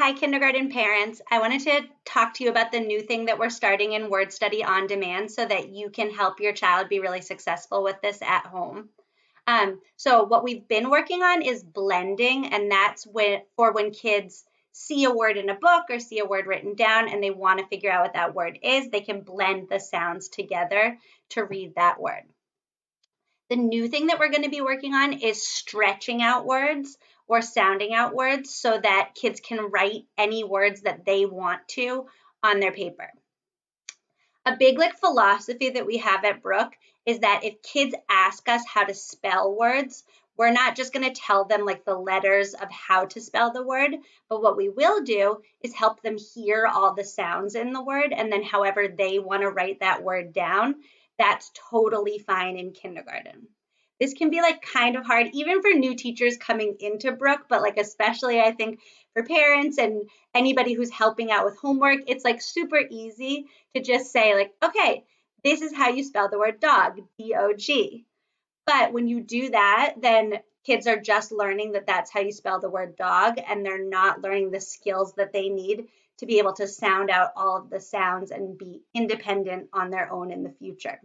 Hi, kindergarten parents. I wanted to talk to you about the new thing that we're starting in Word Study on Demand so that you can help your child be really successful with this at home. So what we've been working on is blending, and that's when kids see a word in a book or see a word written down and they want to figure out what that word is, they can blend the sounds together to read that word. The new thing that we're going to be working on is stretching out words or sounding out words so that kids can write any words that they want to on their paper. A big philosophy that we have at Brook is that if kids ask us how to spell words, we're not just going to tell them the letters of how to spell the word, but what we will do is help them hear all the sounds in the word, and then however they want to write that word down, that's totally fine in kindergarten. This can be kind of hard, even for new teachers coming into Brook, but especially I think for parents and anybody who's helping out with homework, it's super easy to just say okay, this is how you spell the word dog, D-O-G. But when you do that, then kids are just learning that that's how you spell the word dog, and they're not learning the skills that they need to be able to sound out all of the sounds and be independent on their own in the future.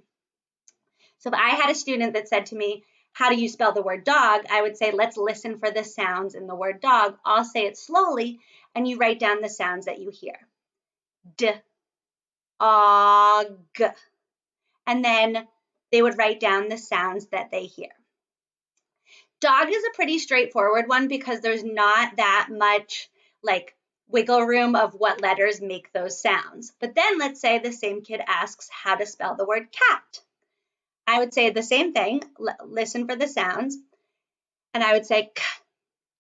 So if I had a student that said to me, how do you spell the word dog? I would say, let's listen for the sounds in the word dog. I'll say it slowly, and you write down the sounds that you hear. D, og. And then they would write down the sounds that they hear. Dog is a pretty straightforward one because there's not that much wiggle room of what letters make those sounds. But then let's say the same kid asks how to spell the word cat. I would say the same thing, listen for the sounds, and I would say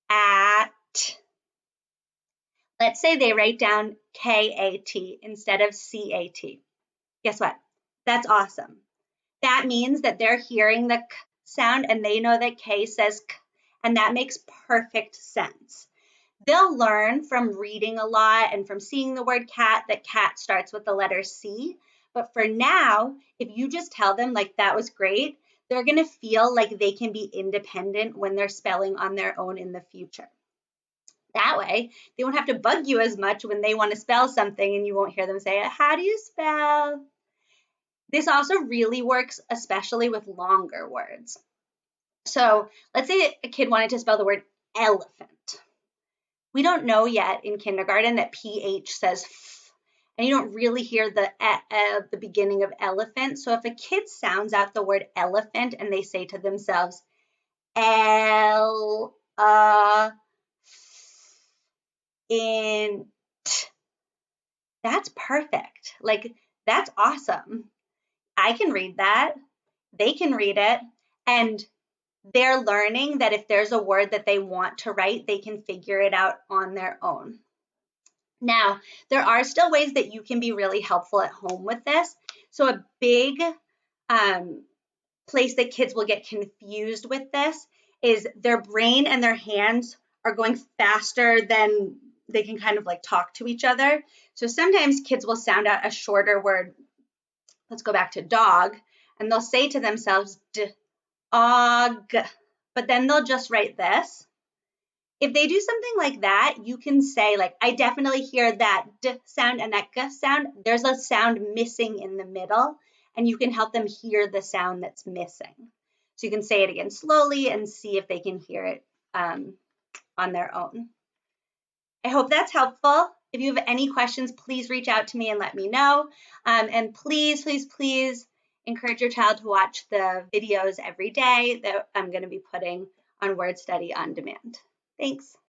cat. Let's say they write down K-A-T instead of C-A-T. Guess what? That's awesome. That means that they're hearing the k sound and they know that K says k, and that makes perfect sense. They'll learn from reading a lot and from seeing the word cat that cat starts with the letter C. But for now, if you just tell them that was great, they're going to feel like they can be independent when they're spelling on their own in the future. That way, they won't have to bug you as much when they want to spell something and you won't hear them say, how do you spell? This also really works, especially with longer words. So let's say a kid wanted to spell the word elephant. We don't know yet in kindergarten that PH says F, and you don't really hear the the beginning of elephant. So if a kid sounds out the word elephant and they say to themselves, L, int, that's perfect. That's awesome. I can read that. They can read it. And they're learning that if there's a word that they want to write, they can figure it out on their own. Now, there are still ways that you can be really helpful at home with this. So a big place that kids will get confused with this is their brain and their hands are going faster than they can kind of talk to each other. So sometimes kids will sound out a shorter word. Let's go back to dog, and they'll say to themselves, og, but then they'll just write this. If they do something like that, you can say I definitely hear that d sound and that g sound. There's a sound missing in the middle, and you can help them hear the sound that's missing. So you can say it again slowly and see if they can hear it on their own. I hope that's helpful. If you have any questions, please reach out to me and let me know. And please, please, please encourage your child to watch the videos every day that I'm going to be putting on Word Study on Demand. Thanks.